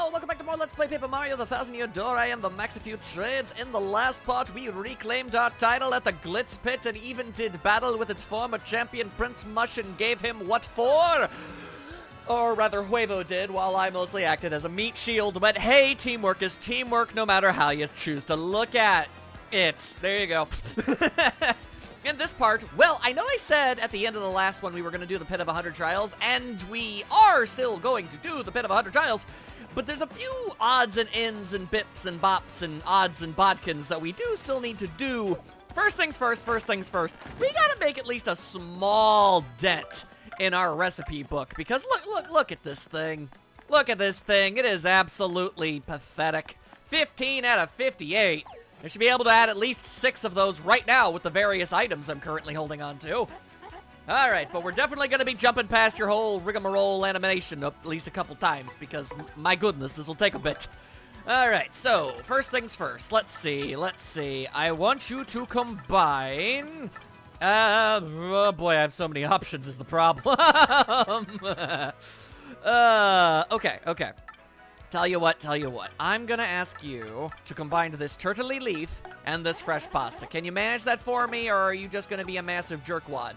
Hello, welcome back to more Let's Play Paper Mario, the 1000-Year Door. I am the Max a Few Trades. In the last part, we reclaimed our title at the Glitz Pit and even did battle with its former champion, Prince Mush, and gave him what for? Or rather, Huevo did, while I mostly acted as a meat shield. But hey, teamwork is teamwork no matter how you choose to look at it. There you go. In this part, well, I know I said at the end of the last one we were going to do the Pit of 100 Trials, and we are still going to do the Pit of 100 Trials, but there's a few odds and ends and bips and bops and odds and bodkins that we do still need to do. First things first, we gotta make at least a small dent in our recipe book, because look at this thing. Look at this thing. It is absolutely pathetic. 15 out of 58. I should be able to add at least 6 of those right now with the various items I'm currently holding on to. Alright, but we're definitely going to be jumping past your whole rigmarole animation at least a couple times, because, my goodness, this will take a bit. Alright, so, first things first. Let's see. I want you to combine... oh boy, I have so many options is the problem. Okay. Tell you what. I'm gonna ask you to combine this turtley leaf and this fresh pasta. Can you manage that for me, or are you just gonna be a massive jerkwad?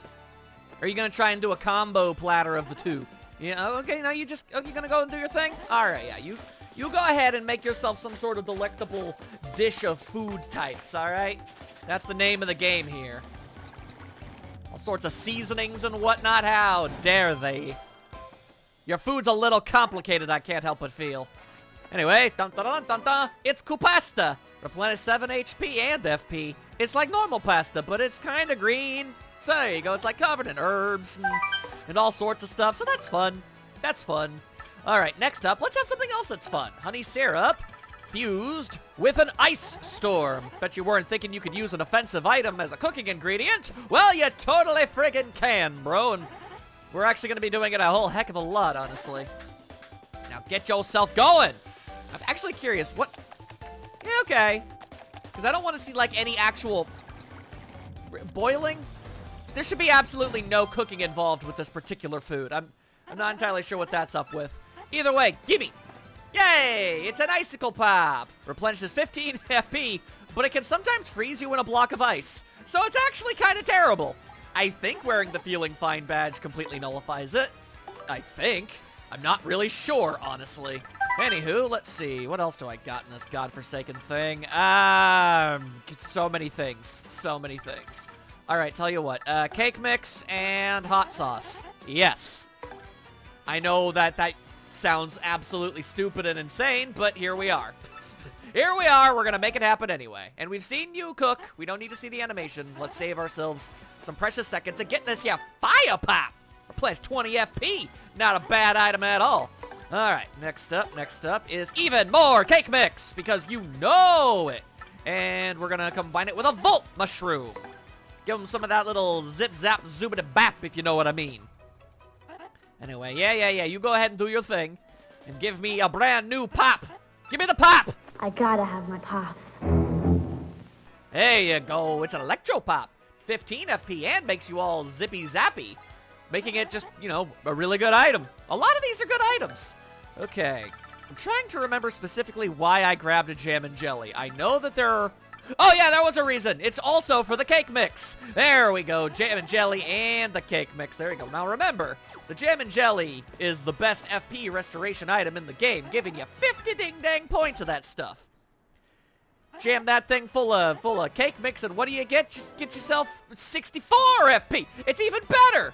Are you gonna try and do a combo platter of the two? Yeah, okay, now you gonna go and do your thing? Alright, yeah, you go ahead and make yourself some sort of delectable dish of food types, alright? That's the name of the game here. All sorts of seasonings and whatnot, how dare they? Your food's a little complicated, I can't help but feel. Anyway, it's Kupasta. Replenish 7 HP and FP. It's like normal pasta, but it's kind of green. So there you go, it's like covered in herbs and all sorts of stuff, so that's fun. Alright, next up, let's have something else that's fun. Honey syrup fused with an ice storm. Bet you weren't thinking you could use an offensive item as a cooking ingredient? Well, you totally friggin' can, bro, and we're actually going to be doing it a whole heck of a lot, honestly. Now get yourself going. I'm actually curious, what... Yeah, okay. Because I don't want to see, like, any actual... boiling? There should be absolutely no cooking involved with this particular food. I'm not entirely sure what that's up with. Either way, gimme! Yay! It's an icicle pop! Replenishes 15 FP, but it can sometimes freeze you in a block of ice. So it's actually kind of terrible. I think wearing the Feeling Fine badge completely nullifies it. I think. I'm not really sure, honestly. Anywho, let's see. What else do I got in this godforsaken thing? So many things. Alright, tell you what. Cake mix and hot sauce. Yes. I know that sounds absolutely stupid and insane, but here we are. Here we are. We're going to make it happen anyway. And we've seen you cook. We don't need to see the animation. Let's save ourselves some precious seconds and get this fire pop. Replace 20 FP. Not a bad item at all. Alright, next up is even more cake mix, because you know it. And we're going to combine it with a Volt Mushroom. Give them some of that little zip-zap, zoobity-bap, if you know what I mean. Anyway, yeah, you go ahead and do your thing. And give me a brand new pop. Give me the pop! I gotta have my pops. There you go, it's an Electro Pop. 15 FP and makes you all zippy-zappy. Making it just, a really good item. A lot of these are good items. Okay, I'm trying to remember specifically why I grabbed a jam and jelly. I know that there are... Oh yeah, there was a reason. It's also for the cake mix. There we go, jam and jelly and the cake mix. There you go. Now remember, the jam and jelly is the best FP restoration item in the game, giving you 50 ding-dang points of that stuff. Jam that thing full of cake mix, and what do you get? Just get yourself 64 FP. It's even better.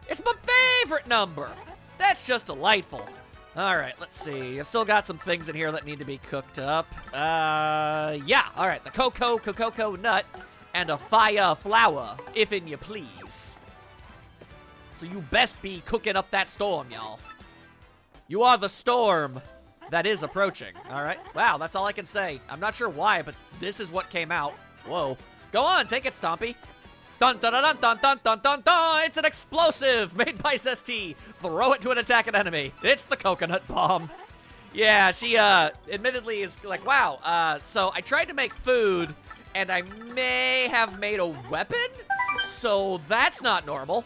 It's my favorite number. That's just delightful. All right, let's see. I've still got some things in here that need to be cooked up. Yeah. All right, the cocoa nut and a fire flour, if in you please. So you best be cooking up that storm, y'all. You are the storm that is approaching. All right. Wow, that's all I can say. I'm not sure why, but this is what came out. Whoa. Go on, take it, Stompy. Dun dun dun dun dun dun dun dun! It's an explosive made by ST. Throw it to an attacking enemy. It's the coconut bomb. Yeah, she admittedly is like, wow. So I tried to make food, and I may have made a weapon. So that's not normal.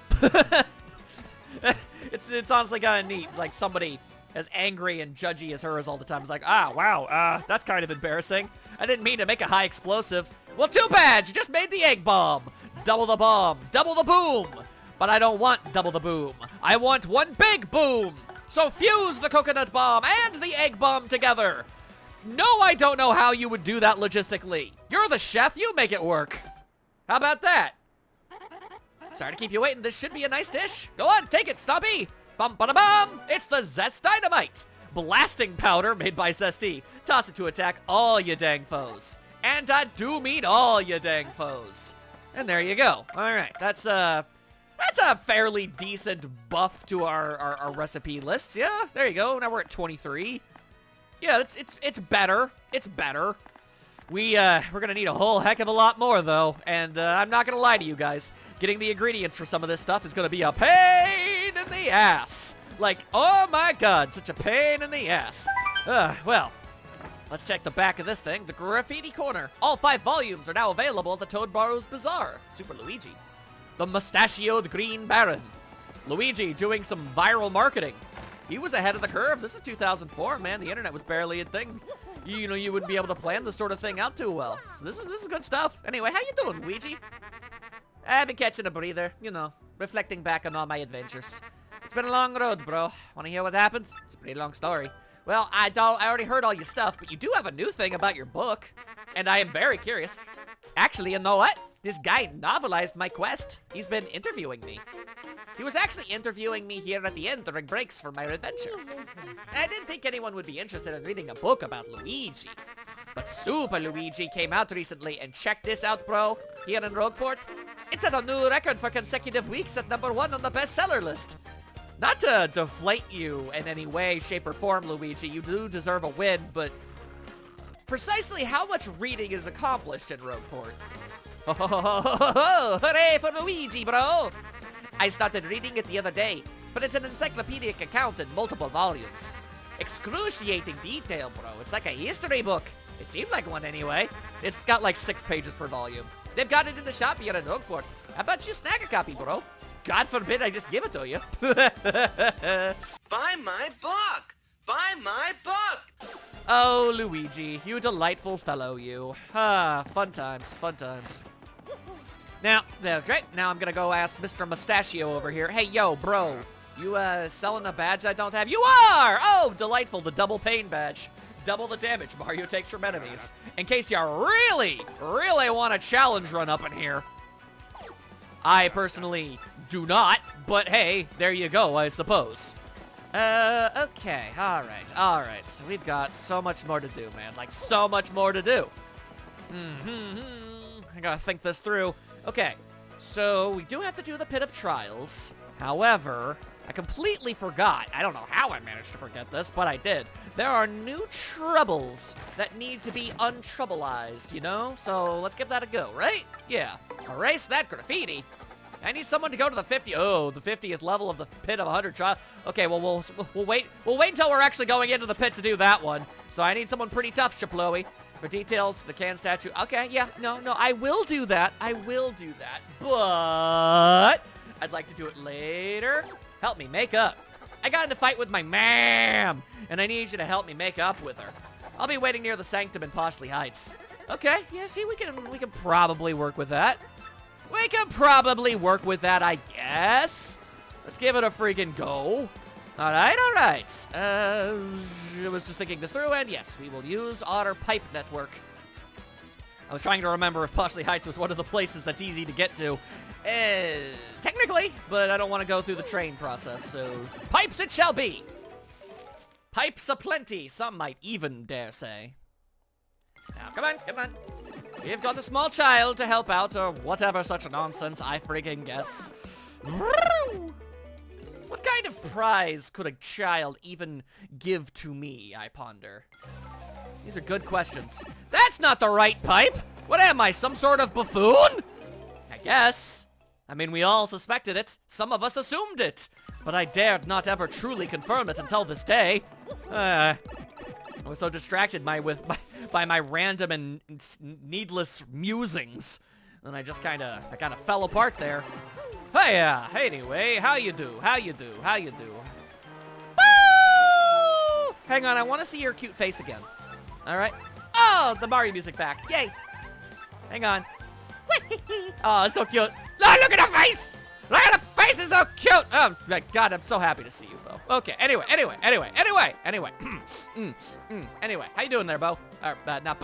It's honestly kind of neat. Like somebody as angry and judgy as hers all the time. It's like, ah, wow, that's kind of embarrassing. I didn't mean to make a high explosive. Well, too bad, you just made the egg bomb. Double the bomb, double the boom. But I don't want double the boom. I want one big boom. So fuse the coconut bomb and the egg bomb together. No, I don't know how you would do that logistically. You're the chef, you make it work. How about that? Sorry to keep you waiting, this should be a nice dish. Go on, take it, Stumpy. Bum ba da bum. It's the Zest Dynamite. Blasting powder made by Zesty. Toss it to attack all you dang foes. And I do mean all you dang foes. And there you go. All right, that's a fairly decent buff to our recipe lists. Yeah, there you go. Now we're at 23. Yeah, it's better. It's better. We're gonna need a whole heck of a lot more though, and I'm not gonna lie to you guys. Getting the ingredients for some of this stuff is gonna be a pain in the ass. Like, oh my god, such a pain in the ass. Well, let's check the back of this thing. The Graffiti Corner. All 5 volumes are now available at the Toad Burrows Bazaar. Super Luigi. The Mustachioed Green Baron. Luigi doing some viral marketing. He was ahead of the curve. This is 2004, man. The internet was barely a thing. You know, you wouldn't be able to plan this sort of thing out too well. So this is good stuff. Anyway, how you doing, Luigi? I've been catching a breather, you know, reflecting back on all my adventures. It's been a long road, bro. Want to hear what happened? It's a pretty long story. Well, I already heard all your stuff, but you do have a new thing about your book, and I am very curious. Actually, you know what? This guy novelized my quest. He's been interviewing me. He was actually interviewing me here at the end during breaks for my adventure. I didn't think anyone would be interested in reading a book about Luigi. But Super Luigi came out recently, and check this out, bro. Here in Rogueport, it's at a new record for consecutive weeks at #1 on the bestseller list. Not to deflate you in any way, shape, or form, Luigi. You do deserve a win, but precisely how much reading is accomplished in Rogueport? Ho ho ho ho ho ho! Hooray for Luigi, bro! I started reading it the other day, but it's an encyclopedic account in multiple volumes. Excruciating detail, bro. It's like a history book. It seemed like one anyway. It's got like 6 pages per volume. They've got it in the shop here in Rogueport. How about you snag a copy, bro? God forbid I just give it to you. Buy my book! Buy my book! Oh, Luigi, you delightful fellow, you. Ah, fun times, fun times. Now, great. Now I'm gonna go ask Mr. Mustachio over here. Hey, yo, bro, you selling a badge I don't have? You are! Oh, delightful, the double pain badge. Double the damage Mario takes from enemies. In case you really want a challenge run up in here. I personally do not, but hey, there you go, I suppose. Okay, alright. So we've got so much more to do, man. Like, so much more to do. I gotta think this through. Okay, so we do have to do the Pit of Trials. However, I completely forgot. I don't know how I managed to forget this, but I did. There are new troubles that need to be untroublized, you know? So let's give that a go, right? Yeah. Erase that graffiti. I need someone to go to the 50th level of the Pit of 100 Trials. Okay, well, we'll wait until we're actually going into the pit to do that one. So I need someone pretty tough, Chiploe. For details, the can statue. Okay, yeah, no, I will do that. I will do that. But I'd like to do it later. Help me make up. I got in a fight with my ma'am, and I need you to help me make up with her. I'll be waiting near the Sanctum in Poshley Heights. Okay, yeah, see, we can probably work with that. We can probably work with that, I guess. Let's give it a freaking go. All right. I was just thinking this through, and yes, we will use Otter Pipe Network. I was trying to remember if Poshley Heights was one of the places that's easy to get to. Technically, but I don't want to go through the train process, so pipes it shall be. Pipes aplenty, some might even dare say. Now, come on. We've got a small child to help out, or whatever such nonsense I friggin' guess. What kind of prize could a child even give to me, I ponder? These are good questions. That's not the right pipe! What am I, some sort of buffoon? I guess. I mean, we all suspected it. Some of us assumed it. But I dared not ever truly confirm it until this day. I was so distracted by my random and needless musings. And I kind of fell apart there. Hey, anyway, how you do? Woo! Hang on, I want to see your cute face again. All right. Oh, the Mario music back. Yay. Hang on. Oh, it's so cute. Oh, look at the face. Look at the face. It's so cute. Oh, my God, I'm so happy to see you, Bo. Okay, anyway. Anyway, how you doing there, Bo? Not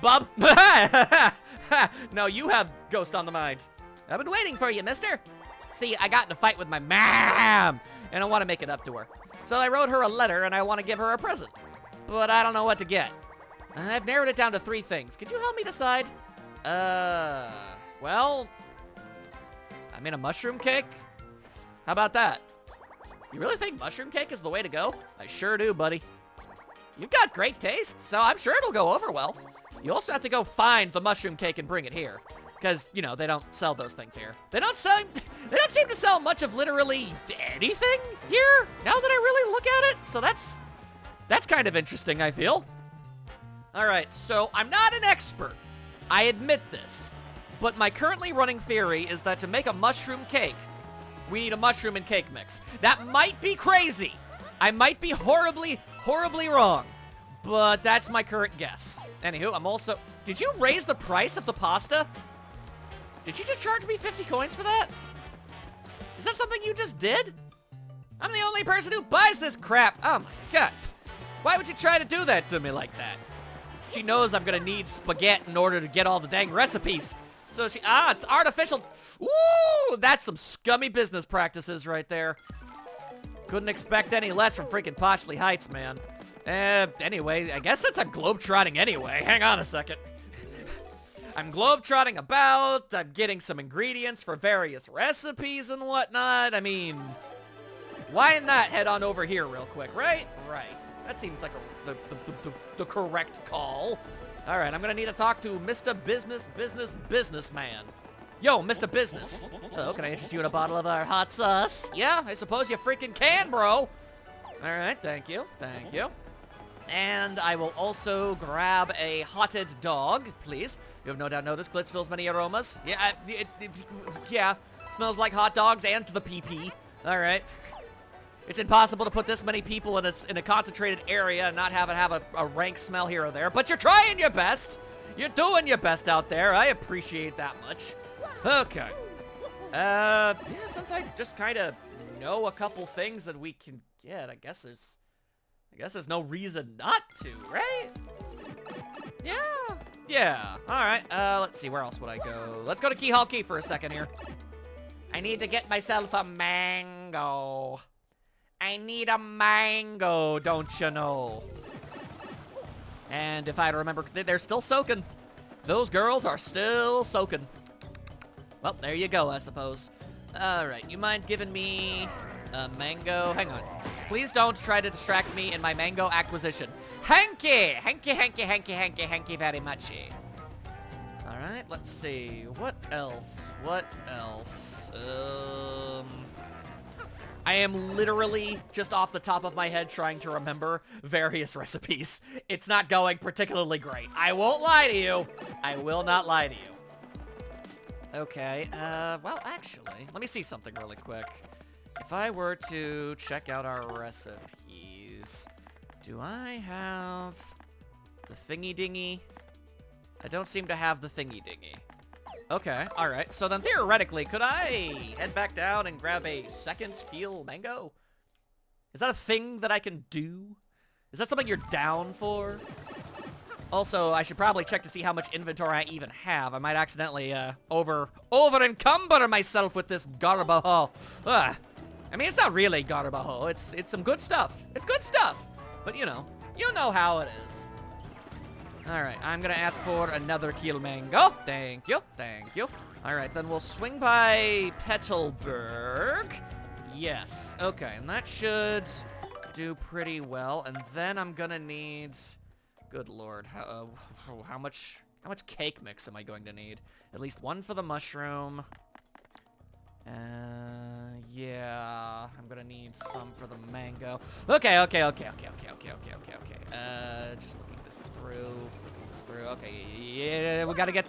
Bub. No, you have ghost on the mind. I've been waiting for you, mister. See, I got in a fight with my mom, and I want to make it up to her. So I wrote her a letter, and I want to give her a present. But I don't know what to get. I've narrowed it down to 3 things. Could you help me decide? Well, I mean a mushroom cake? How about that? You really think mushroom cake is the way to go? I sure do, buddy. You've got great taste, so I'm sure it'll go over well. You also have to go find the mushroom cake and bring it here. Because, you know, they don't sell those things here. They don't seem to sell much of literally anything here, now that I really look at it. So that's kind of interesting, I feel. All right, so I'm not an expert. I admit this. But my currently running theory is that to make a mushroom cake, we need a mushroom and cake mix. That might be crazy. I might be horribly, horribly wrong. But that's my current guess. Anywho, I'm also... Did you raise the price of the pasta? Did you just charge me 50 coins for that? Is that something you just did? I'm the only person who buys this crap. Oh my God. Why would you try to do that to me like that? She knows I'm gonna need spaghetti in order to get all the dang recipes. So it's artificial. Ooh, that's some scummy business practices right there. Couldn't expect any less from freaking Poshley Heights, man. Anyway, I guess it's a globetrotting anyway. Hang on a second. I'm globetrotting about, I'm getting some ingredients for various recipes and whatnot. I mean, why not head on over here real quick, right? Right. That seems like the correct call. All right, I'm gonna need to talk to Mr. Businessman. Yo, Mr. Business. Hello, can I interest you in a bottle of our hot sauce? Yeah, I suppose you freaking can, bro. All right, thank you. And I will also grab a hotted dog, please. You have no doubt noticed Glitzville's many aromas. Yeah, yeah, smells like hot dogs and the pee-pee. All right. It's impossible to put this many people in a concentrated area and not have it have a rank smell here or there, but you're trying your best. You're doing your best out there. I appreciate that much. Okay. Yeah, since I just kind of know a couple things that we can get, I guess there's no reason not to, right? Yeah. All right. Let's see. Where else would I go? Let's go to Key Hall Key for a second here. I need to get myself a mango. I need a mango, don't you know? And if I remember, they're still soaking. Those girls are still soaking. Well, there you go, I suppose. All right. You mind giving me a mango? Hang on. Please don't try to distract me in my mango acquisition. Hanky very much. All right, let's see. What else? I am literally just off the top of my head trying to remember various recipes. It's not going particularly great. I won't lie to you. I will not lie to you. Okay, well, actually, let me see something really quick. If I were to check out our recipes, do I have the thingy-dingy? I don't seem to have the thingy-dingy. Okay, alright. So then theoretically, could I head back down and grab a second keel mango? Is that a thing that I can do? Is that something you're down for? Also, I should probably check to see how much inventory I even have. I might accidentally, over-encumber myself with this garbaho. I mean, it's not really garbaho. It's some good stuff. It's good stuff. But, you know how it is. All right, I'm going to ask for another keel mango. Thank you. All right, then we'll swing by Petalburg. Yes. Okay, and that should do pretty well. And then I'm going to need... Good Lord. How much cake mix am I going to need? At least one for the mushroom. Yeah, I'm gonna need some for the mango. Okay. Just looking this through. Okay, yeah, we gotta go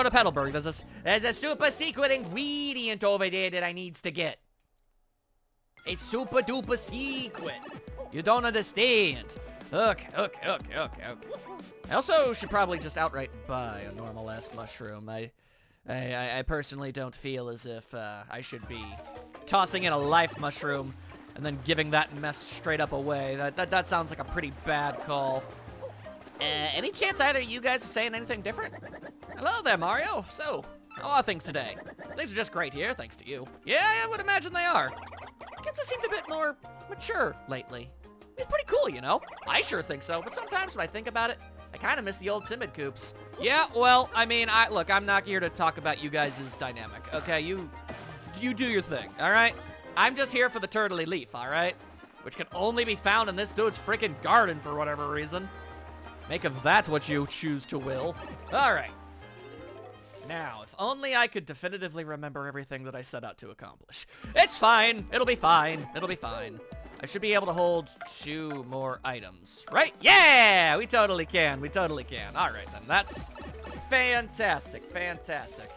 to Petalburg. There's a super secret ingredient over there that I needs to get. A super duper secret. You don't understand. Okay. I also should probably just outright buy a normal-ass mushroom. I personally don't feel as if I should be tossing in a life mushroom and then giving that mess straight up away. That sounds like a pretty bad call. Any chance either of you guys are saying anything different? Hello there, Mario. So, how are things today? Things are just great here, thanks to you. Yeah, I would imagine they are. Kids have seemed a bit more mature lately. It's pretty cool, you know? I sure think so, but sometimes when I think about it, I kind of miss the old timid Coops. Yeah, well, I mean, look, I'm not here to talk about you guys' dynamic, okay? You do your thing, all right? I'm just here for the turtley leaf, all right? Which can only be found in this dude's freaking garden for whatever reason. Make of that what you choose to will. All right. Now, if only I could definitively remember everything that I set out to accomplish. It's fine. It'll be fine. It'll be fine. I should be able to hold 2 more items, right? Yeah, we totally can. We totally can. All right, then. That's fantastic. Fantastic.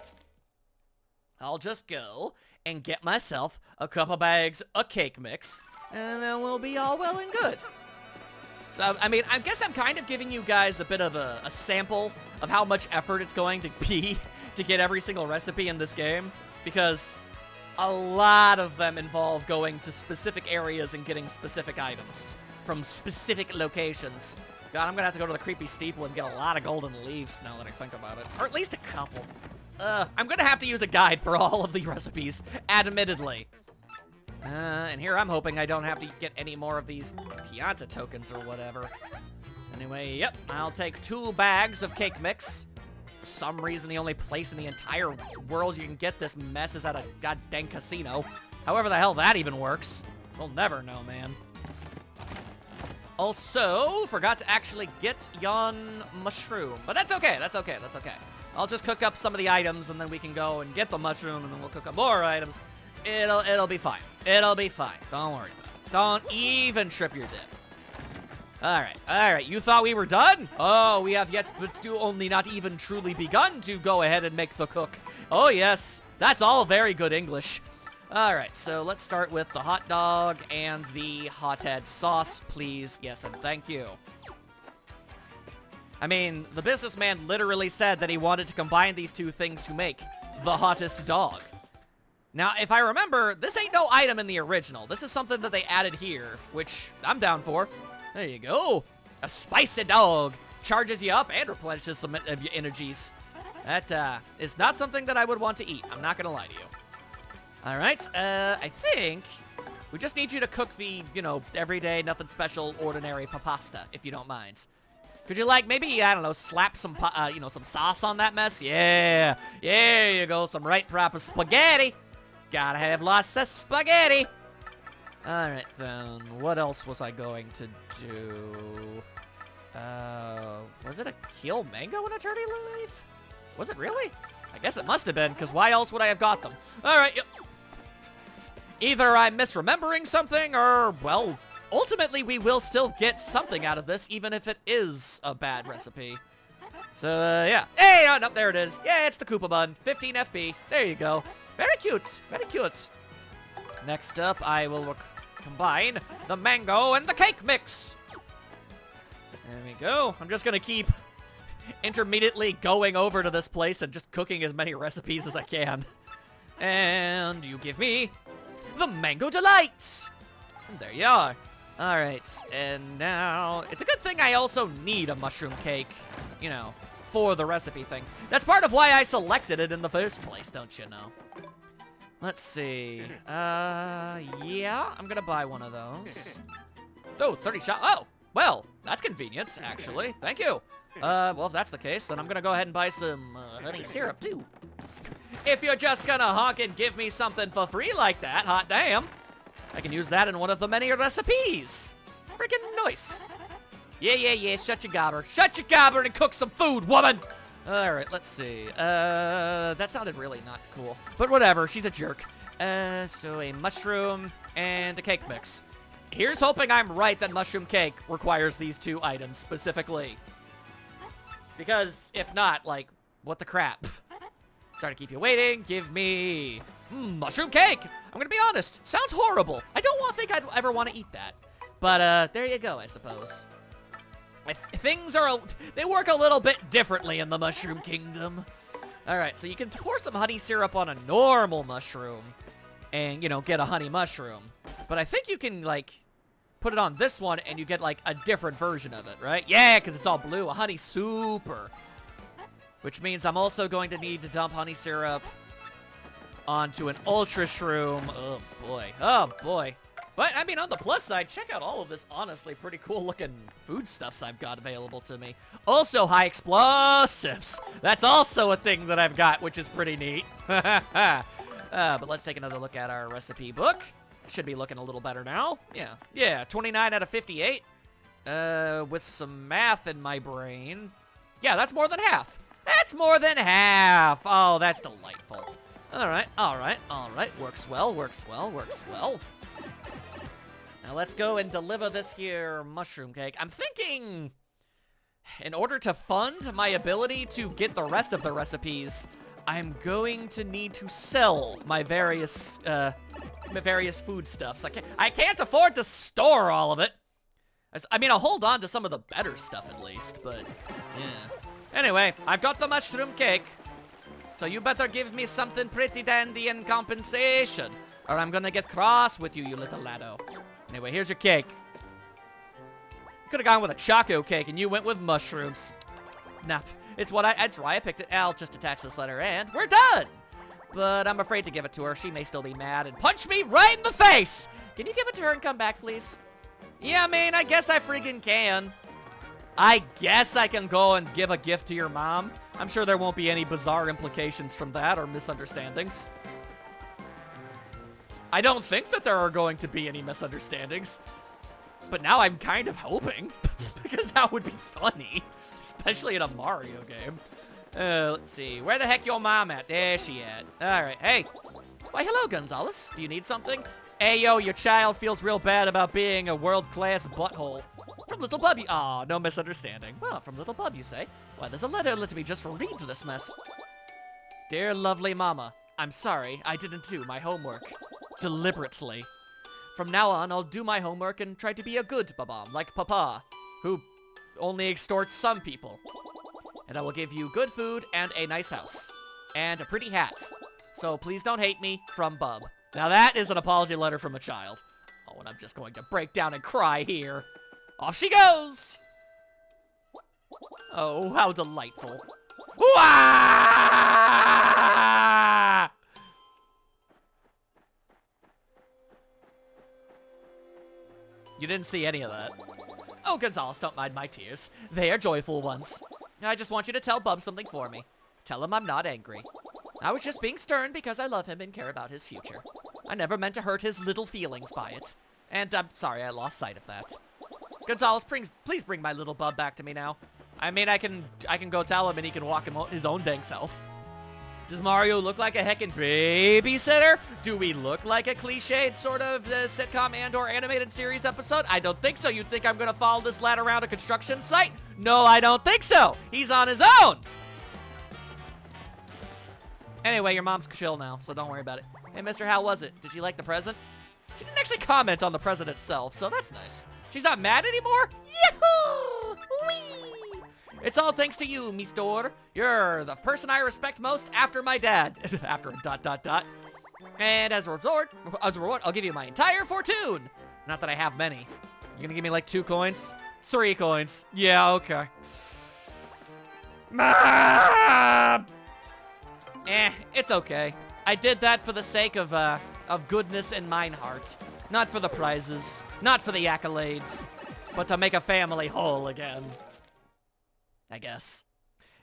I'll just go and get myself a couple bags of cake mix, and then we'll be all well and good. So, I mean, I guess I'm kind of giving you guys a bit of a sample of how much effort it's going to be to get every single recipe in this game, because a lot of them involve going to specific areas and getting specific items from specific locations. God, I'm gonna have to go to the creepy steeple and get a lot of golden leaves now that I think about it. Or at least a couple. I'm gonna have to use a guide for all of the recipes, admittedly. And here I'm hoping I don't have to get any more of these Pianta tokens or whatever. Anyway, yep, I'll take 2 bags of cake mix. For some reason, the only place in the entire world you can get this mess is at a goddamn casino. However the hell that even works. We'll never know, man. Also, forgot to actually get yon mushroom. But that's okay, that's okay, that's okay. I'll just cook up some of the items, and then we can go and get the mushroom, and then we'll cook up more items. It'll be fine. It'll be fine. Don't worry about it. Don't even trip your dip. Alright. You thought we were done? Oh, we have yet to only not even truly begun to go ahead and make the cook. Oh, yes. That's all very good English. Alright, so let's start with the hot dog and the hothead sauce, please. Yes, and thank you. I mean, the businessman literally said that he wanted to combine these 2 things to make the hottest dog. Now, if I remember, this ain't no item in the original. This is something that they added here, which I'm down for. There you go. A spicy dog. Charges you up and replenishes some of your energies. That is not something that I would want to eat. I'm not going to lie to you. All right. I think we just need you to cook the, you know, everyday, nothing special, ordinary pasta, if you don't mind. Could you, like, maybe, I don't know, slap some, you know, some sauce on that mess? Yeah. There you go. Some right proper spaghetti. Gotta have lots of spaghetti. Alright, then. What else was I going to do? Was it a keel mango and a turtle leaf? Was it really? I guess it must have been, because why else would I have got them? Alright, either I'm misremembering something, or, well, ultimately we will still get something out of this, even if it is a bad recipe. So, yeah. Hey, oh, no, there it is. Yeah, it's the Koopa Bun. 15 FP. There you go. Very cute. Very cute. Next up, I will combine the mango and the cake mix. There we go. I'm just going to keep intermittently going over to this place and just cooking as many recipes as I can. And you give me the Mango Delights. And there you are. All right. And now, it's a good thing I also need a mushroom cake, you know, for the recipe thing. That's part of why I selected it in the first place, don't you know? Let's see. Yeah, I'm gonna buy one of those. Oh, 30 shot. Oh, well, that's convenient, actually. Thank you. Well, if that's the case, then I'm gonna go ahead and buy some honey syrup, too. If you're just gonna honk and give me something for free like that, hot damn, I can use that in one of the many recipes. Freaking nice. Yeah, shut your gobber. Shut your gobber and cook some food, woman! Alright, let's see. That sounded really not cool. But whatever, she's a jerk. So a mushroom and a cake mix. Here's hoping I'm right that mushroom cake requires these 2 items specifically. Because if not, like, what the crap? Sorry to keep you waiting. Give me Mushroom cake. I'm gonna be honest. Sounds horrible. I don't think I'd ever want to eat that. But, there you go, I suppose. Things are, they work a little bit differently in the Mushroom Kingdom. Alright, so you can pour some honey syrup on a normal mushroom and, you know, get a honey mushroom. But I think you can, like, put it on this one and you get, like, a different version of it, right? Yeah, because it's all blue. A honey super. Which means I'm also going to need to dump honey syrup onto an ultra shroom. Oh, boy. Oh, boy. But, I mean, on the plus side, check out all of this honestly pretty cool-looking foodstuffs I've got available to me. Also, high explosives. That's also a thing that I've got, which is pretty neat. But let's take another look at our recipe book. Should be looking a little better now. Yeah, 29 out of 58. With some math in my brain. Yeah, that's more than half. That's more than half. Oh, that's delightful. All right. Works well. Now let's go and deliver this here mushroom cake. I'm thinking, in order to fund my ability to get the rest of the recipes, I'm going to need to sell my various foodstuffs. I can't afford to store all of it. I mean, I'll hold on to some of the better stuff at least, but yeah. Anyway, I've got the mushroom cake, so you better give me something pretty dandy in compensation, or I'm gonna get cross with you, you little laddo. Anyway, here's your cake. You could have gone with a choco cake, and you went with mushrooms. Nah, that's why I picked it. I'll just attach this letter, and we're done. But I'm afraid to give it to her. She may still be mad and punch me right in the face. Can you give it to her and come back, please? Yeah, I mean, I guess I freaking can. I guess I can go and give a gift to your mom. I'm sure there won't be any bizarre implications from that or misunderstandings. I don't think that there are going to be any misunderstandings. But now I'm kind of hoping. Because that would be funny. Especially in a Mario game. Let's see. Where the heck your mom at? There she at. Alright, hey. Why, hello, Gonzalez. Do you need something? Hey, yo, your child feels real bad about being a world-class butthole. From Little Bub, aw, no misunderstanding. Well, from Little Bub, you say? Why, there's a letter. Let me just read this mess. Dear lovely mama, I'm sorry I didn't do my homework. Deliberately. From now on, I'll do my homework and try to be a good babam, like Papa, who only extorts some people. And I will give you good food and a nice house. And a pretty hat. So please don't hate me, from Bub. Now that is an apology letter from a child. Oh, and I'm just going to break down and cry here. Off she goes! Oh, how delightful. Wah! You didn't see any of that. Oh, Gonzalez, don't mind my tears. They are joyful ones. I just want you to tell Bub something for me. Tell him I'm not angry. I was just being stern because I love him and care about his future. I never meant to hurt his little feelings by it. And I'm sorry I lost sight of that. Gonzalez, please bring my little Bub back to me now. I mean, I can go tell him and he can walk him his own dang self. Does Mario look like a heckin' babysitter? Do we look like a cliched sort of sitcom and or animated series episode? I don't think so. You think I'm gonna follow this lad around a construction site? No, I don't think so. He's on his own. Anyway, your mom's chill now, so don't worry about it. Hey, mister, how was it? Did you like the present? She didn't actually comment on the present itself, so that's nice. She's not mad anymore? Yahoo! Whee! It's all thanks to you, mister. You're the person I respect most after my dad. After a ... And as a reward, I'll give you my entire fortune. Not that I have many. You're gonna give me like 2 coins? 3 coins. Yeah, okay. Mom! It's okay. I did that for the sake of goodness in mine heart. Not for the prizes, not for the accolades, but to make a family whole again. I guess.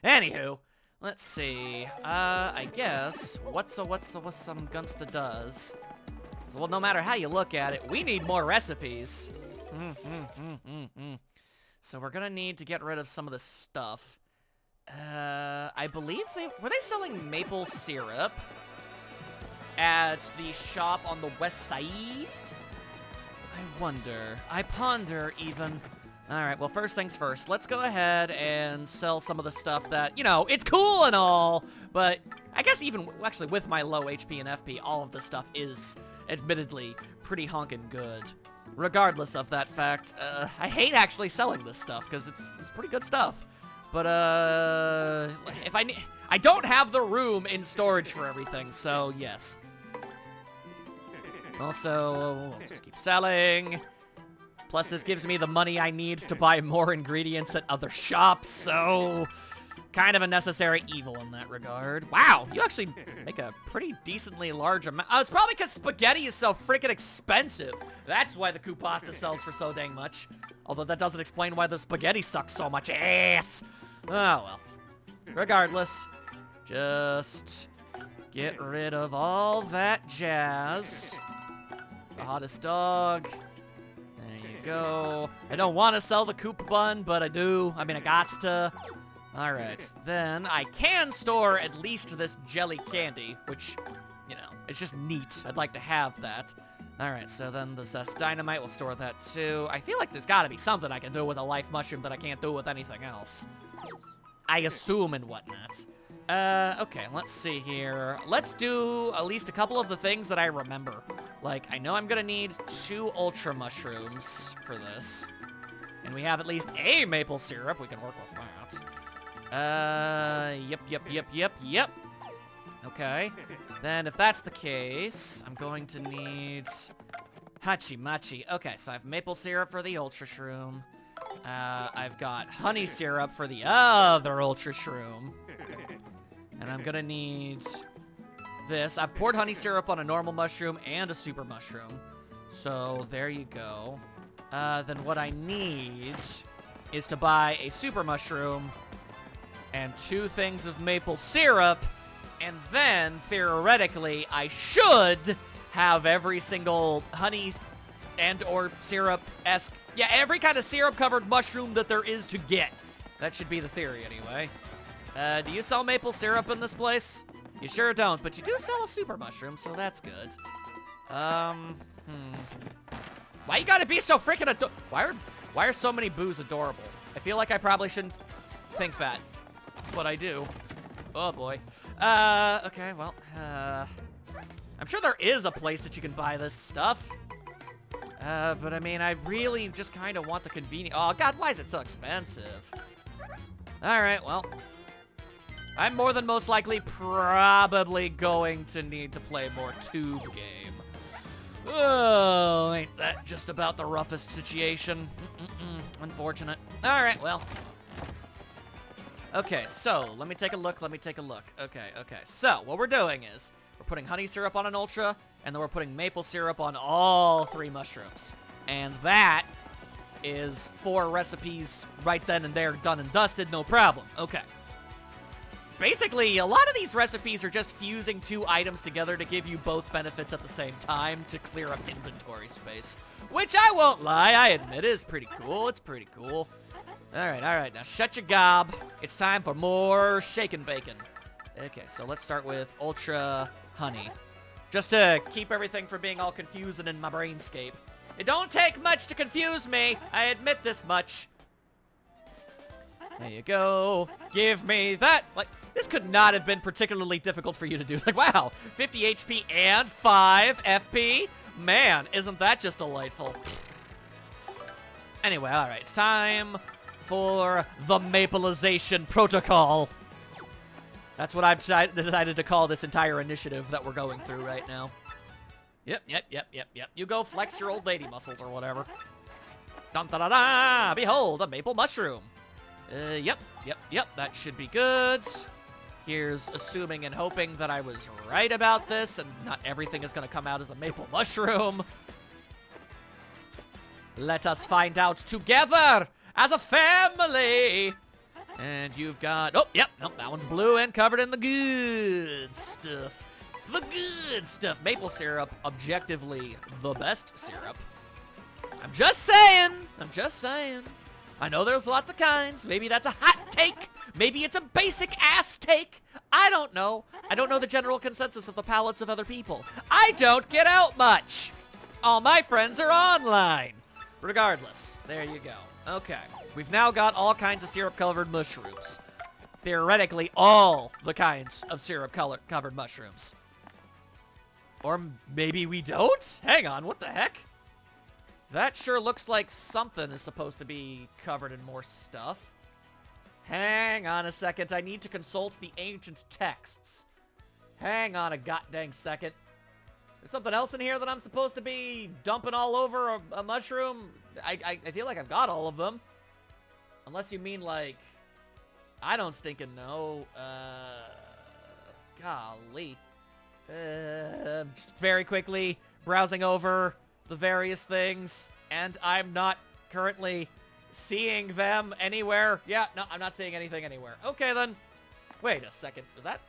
Anywho, let's see. I guess what's some Gunsta does. So, well, no matter how you look at it, we need more recipes. So we're gonna need to get rid of some of this stuff. I believe were they selling maple syrup at the shop on the west side? I ponder even. Alright, well, first things first. Let's go ahead and sell some of the stuff that, you know, it's cool and all, but I guess even, actually, with my low HP and FP, all of this stuff is, admittedly, pretty honkin' good. Regardless of that fact, I hate actually selling this stuff, because it's pretty good stuff. But, if I don't have the room in storage for everything, so yes. Also, we'll just keep selling. Plus, this gives me the money I need to buy more ingredients at other shops, so kind of a necessary evil in that regard. Wow, you actually make a pretty decently large amount. Oh, it's probably because spaghetti is so freaking expensive. That's why the coup pasta sells for so dang much. Although that doesn't explain why the spaghetti sucks so much ass. Oh, well. Regardless, just get rid of all that jazz. The hottest dog. There you go. I don't want to sell the Coop bun, but I do. I mean, I gots to. Alright, then I can store at least this jelly candy, which, you know, it's just neat. I'd like to have that. Alright, so then the Zest Dynamite, we'll store that too. I feel like there's gotta be something I can do with a life mushroom that I can't do with anything else. I assume and whatnot. Okay, let's see here. Let's do at least a couple of the things that I remember. Like, I know I'm gonna need 2 Ultra Mushrooms for this. And we have at least a maple syrup. We can work with that. Yep. Okay. Then if that's the case, I'm going to need Hachi Machi. Okay, so I have maple syrup for the Ultra Shroom. I've got honey syrup for the other Ultra Shroom. And I'm gonna need this. I've poured honey syrup on a normal mushroom and a super mushroom. So there you go. Then what I need is to buy a super mushroom and 2 things of maple syrup, and then, theoretically, I should have every single honey and or syrup-esque, yeah, every kind of syrup-covered mushroom that there is to get. That should be the theory, anyway. Do you sell maple syrup in this place? You sure don't, but you do sell a super mushroom, so that's good. Why you gotta be so freaking why are so many boos adorable? I feel like I probably shouldn't think that, but I do. Oh boy. Okay, well, I'm sure there is a place that you can buy this stuff. But I mean, I really just kind of want the convenience. Oh god, why is it so expensive? Alright, well. I'm more than most likely probably going to need to play more Tube Game. Oh, ain't that just about the roughest situation? Unfortunate. Alright, well. Okay, so, let me take a look. Okay. So, what we're doing is, we're putting honey syrup on an Ultra, and then we're putting maple syrup on all 3 mushrooms. And that is 4 recipes right then and there, done and dusted, no problem. Okay. Basically, a lot of these recipes are just fusing 2 items together to give you both benefits at the same time to clear up inventory space. Which, I won't lie, I admit is pretty cool. It's pretty cool. Alright, now shut your gob. It's time for more shaken bacon. Okay, so let's start with Ultra Honey. Just to keep everything from being all confusing in my brainscape. It don't take much to confuse me, I admit this much. There you go. Give me that. Like, this could not have been particularly difficult for you to do. Like, wow, 50 HP and 5 FP? Man, isn't that just delightful? Anyway, alright, it's time for the Mapleization Protocol. That's what I've decided to call this entire initiative that we're going through right now. Yep. You go flex your old lady muscles or whatever. Dun-da-da-da! Behold, a maple mushroom. Yep. That should be good. Here's assuming and hoping that I was right about this and not everything is going to come out as a maple mushroom. Let us find out together as a family. And you've got... Oh, yep. Nope, that one's blue and covered in the good stuff. The good stuff. Maple syrup, objectively the best syrup. I'm just saying. I know there's lots of kinds. Maybe that's a hot take. Maybe it's a basic ass take. I don't know. I don't know the general consensus of the palates of other people. I don't get out much. All my friends are online. Regardless, there you go. Okay, we've now got all kinds of syrup-covered mushrooms. theoretically all the kinds of syrup-covered mushrooms. Or maybe we don't? Hang on, what the heck? That sure looks like something is supposed to be covered in more stuff. Hang on a second, I need to consult the ancient texts. Hang on a goddamn second. There's something else in here that I'm supposed to be dumping all over a mushroom? I feel like I've got all of them. Unless you mean, like... I don't stinking know. Golly. Just very quickly browsing over the various things, and I'm not currently seeing them anywhere. Yeah, no, I'm not seeing anything anywhere. Okay, then. Wait a second. Was that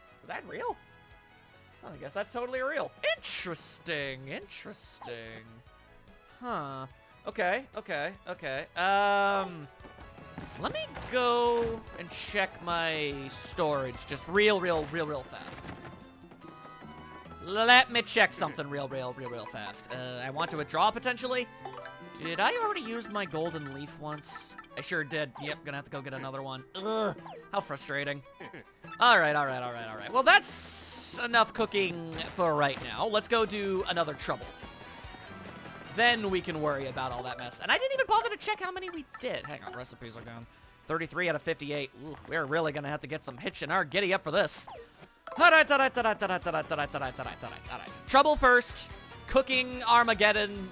real? Oh, I guess that's totally real. Interesting. Huh. Okay. Let me go and check my storage just real fast. Let me check something real fast. I want to withdraw potentially. Did I already use my golden leaf once? I sure did. Yep, gonna have to go get another one. Ugh, how frustrating. All right. Well, that's enough cooking for right now. Let's go do another trouble. Then we can worry about all that mess. And I didn't even bother to check how many we did. Hang on, recipes are down. 33 out of 58. Ooh, we're really gonna have to get some hitch in our giddy up for this. Alright. Trouble first. Cooking Armageddon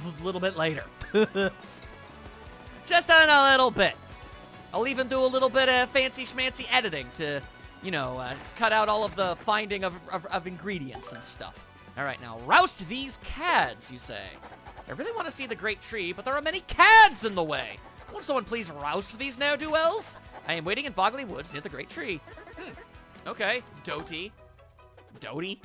a little bit later. Just in a little bit. I'll even do a little bit of fancy schmancy editing to, you know, cut out all of the finding of ingredients and stuff. Alright, now roust these cads, you say. I really want to see the great tree, but there are many cads in the way. Won't someone please roust these ne'er-do-wells? I am waiting in Boggly Woods near the great tree. Okay, Doty. Doty?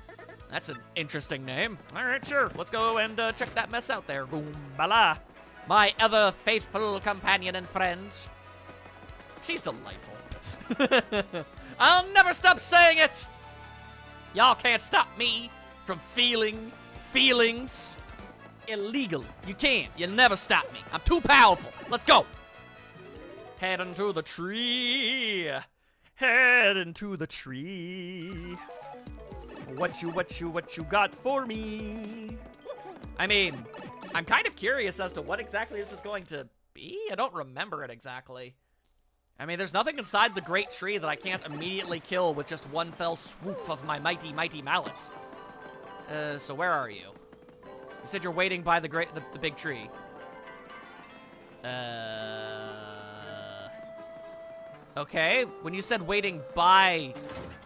That's an interesting name. Alright, sure. Let's go and check that mess out there. Boom, bala. My ever faithful companion and friend. She's delightful. I'll never stop saying it! Y'all can't stop me from feeling feelings illegal. You can't. You'll never stop me. I'm too powerful. Let's go. Head into the tree. Head into the tree. What you got for me? I mean, I'm kind of curious as to what exactly this is going to be. I don't remember it exactly. I mean, there's nothing inside the great tree that I can't immediately kill with just one fell swoop of my mighty mallet. So where are you? You said you're waiting by the big tree. Okay. When you said waiting by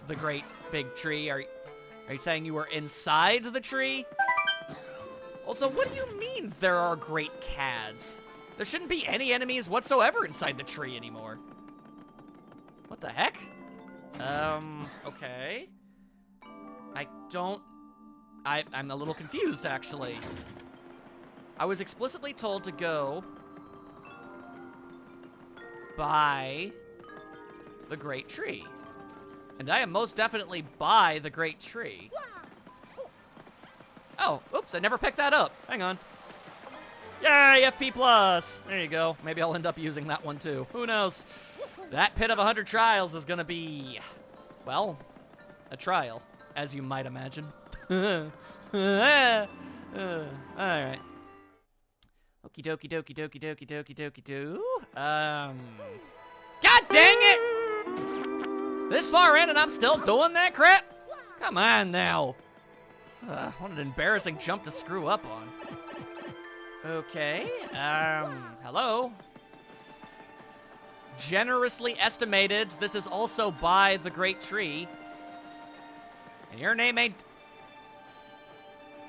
the great big tree, are you saying you were inside the tree? Also, what do you mean there are great cads? There shouldn't be any enemies whatsoever inside the tree anymore. What the heck? Okay. I'm a little confused, actually. I was explicitly told to go by the great tree. And I am most definitely by the great tree. Oh, oops, I never picked that up. Hang on. Yay, FP+. There you go. Maybe I'll end up using that one too. Who knows? That pit of 100 trials is gonna be, well, a trial, as you might imagine. Alright. Okie dokie doo. God dang it! This far in and I'm still doing that crap? Come on now. What an embarrassing jump to screw up on. Okay, hello? Generously estimated, this is also by the great tree. And your name ain't...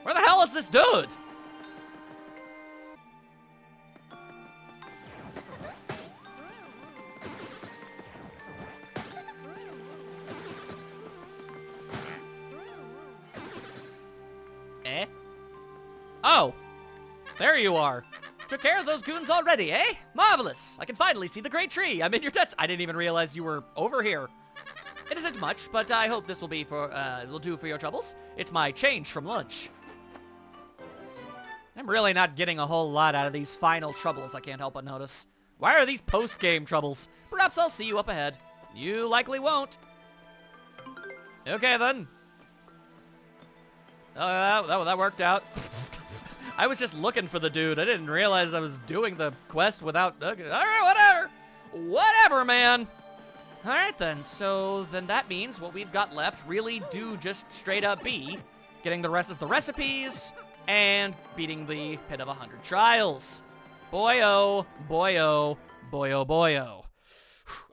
Where the hell is this dude? Eh? Oh! There you are. Took care of those goons already, eh? Marvelous. I can finally see the great tree. I'm in your tents. I didn't even realize you were over here. It isn't much, but I hope this will be for, will do for your troubles. It's my change from lunch. I'm really not getting a whole lot out of these final troubles, I can't help but notice. Why are these post-game troubles? Perhaps I'll see you up ahead. You likely won't. Okay, then. Oh, that worked out. I was just looking for the dude. I didn't realize I was doing the quest without... Okay, all right, whatever. Whatever, man. All right, then. So then that means what we've got left really do just straight up be getting the rest of the recipes and beating the Pit of 100 Trials. Boy-oh, boy-oh, boy-oh, boy-oh.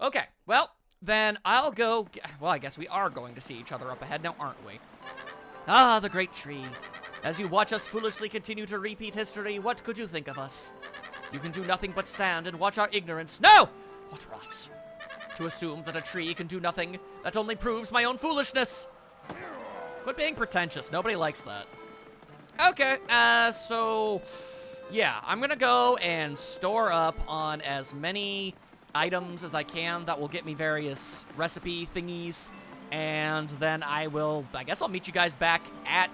Okay, well, then I'll go... Well, I guess we are going to see each other up ahead now, aren't we? Ah, the great tree. As you watch us foolishly continue to repeat history, what could you think of us? You can do nothing but stand and watch our ignorance. No! What rot. To assume that a tree can do nothing, that only proves my own foolishness. Quit being pretentious. Nobody likes that. Okay, so... Yeah, I'm gonna go and store up on as many items as I can that will get me various recipe thingies. And then I guess I'll meet you guys back at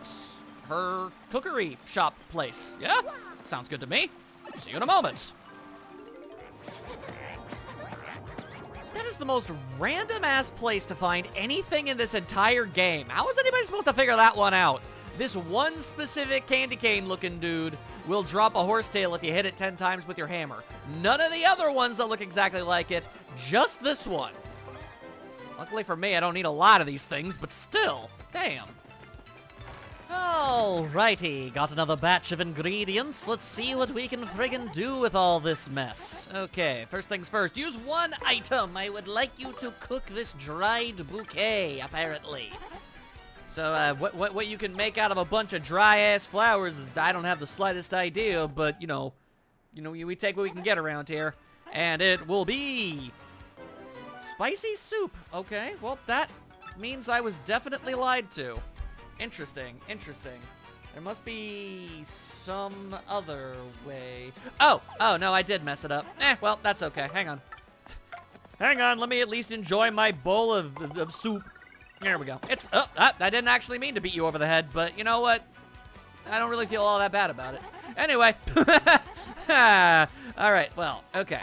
her cookery shop place. Yeah? Sounds good to me. See you in a moment. That is the most random-ass place to find anything in this entire game. How is anybody supposed to figure that one out? This one specific candy cane-looking dude will drop a horsetail if you hit it 10 times with your hammer. None of the other ones that look exactly like it. Just this one. Luckily for me, I don't need a lot of these things, but still. Damn. Alrighty, got another batch of ingredients. Let's see what we can friggin' do with all this mess. Okay, first things first. Use one item. I would like you to cook this dried bouquet, apparently. So, what you can make out of a bunch of dry-ass flowers is, I don't have the slightest idea, but, you know, we take what we can get around here. And it will be... spicy soup. Okay, well, that means I was definitely lied to. Interesting, interesting. There must be some other way. Oh, no, I did mess it up. Well, that's okay. Hang on. Hang on, let me at least enjoy my bowl of soup. There we go. It's, I didn't actually mean to beat you over the head, but you know what? I don't really feel all that bad about it. Anyway. All right, well, okay.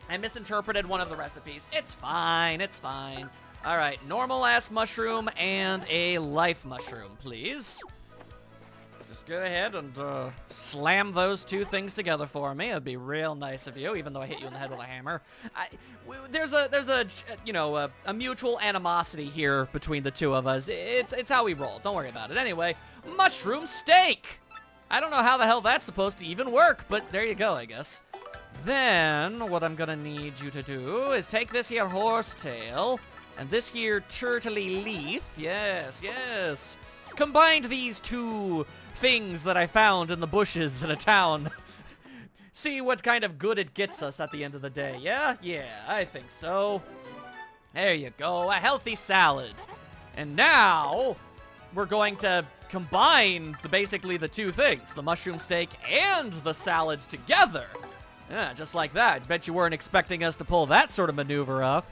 I misinterpreted one of the recipes. It's fine, it's fine. All right, normal-ass mushroom and a life mushroom, please. Just go ahead and slam those two things together for me. It'd be real nice of you, even though I hit you in the head with a hammer. There's a mutual animosity here between the two of us. It's how we roll. Don't worry about it. Anyway, mushroom steak. I don't know how the hell that's supposed to even work, but there you go, I guess. Then, what I'm gonna need you to do is take this here horsetail and this here turtley leaf. Yes, yes. Combined these two things that I found in the bushes in a town. See what kind of good it gets us at the end of the day. Yeah? Yeah, I think so. There you go. A healthy salad. And now, we're going to combine basically the two things. The mushroom steak and the salad together. Yeah, just like that. Bet you weren't expecting us to pull that sort of maneuver off.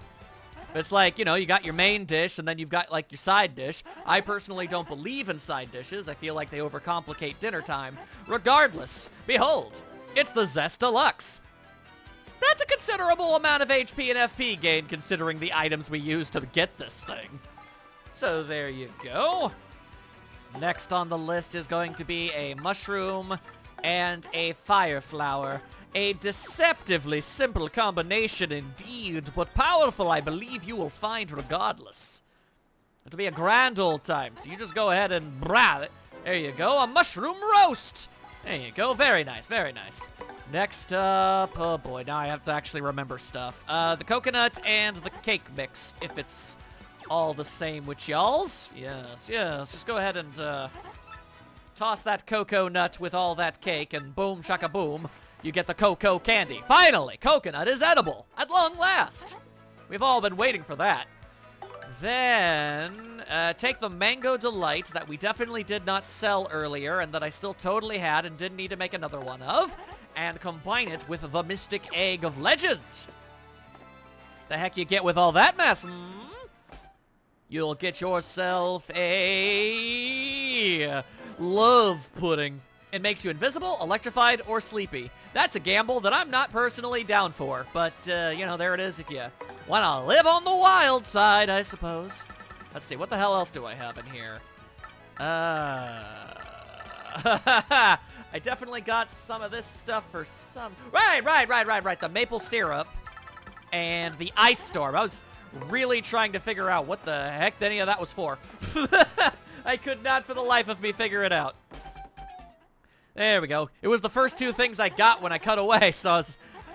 It's like, you know, you got your main dish and then you've got, like, your side dish. I personally don't believe in side dishes. I feel like they overcomplicate dinner time. Regardless, behold, it's the Zest Deluxe. That's a considerable amount of HP and FP gain considering the items we use to get this thing. So there you go. Next on the list is going to be a mushroom and a fire flower. A deceptively simple combination indeed, but powerful I believe you will find regardless. It'll be a grand old time, so you just go ahead and brah. There you go, a mushroom roast. There you go, very nice, very nice. Next up, oh boy, now I have to actually remember stuff. The coconut and the cake mix, if it's all the same with y'alls. Yes, yes, just go ahead and toss that cocoa nut with all that cake and boom shaka boom. You get the cocoa candy. Finally, coconut is edible. At long last. We've all been waiting for that. Then, take the Mango Delight that we definitely did not sell earlier and that I still totally had and didn't need to make another one of, and combine it with the Mystic Egg of Legend. The heck you get with all that mess, You'll get yourself a love pudding. It makes you invisible, electrified, or sleepy. That's a gamble that I'm not personally down for. But, you know, there it is if you want to live on the wild side, I suppose. Let's see, what the hell else do I have in here? I definitely got some of this stuff for some... Right. The maple syrup and the ice storm. I was really trying to figure out what the heck any of that was for. I could not for the life of me figure it out. There we go. It was the first two things I got when I cut away, so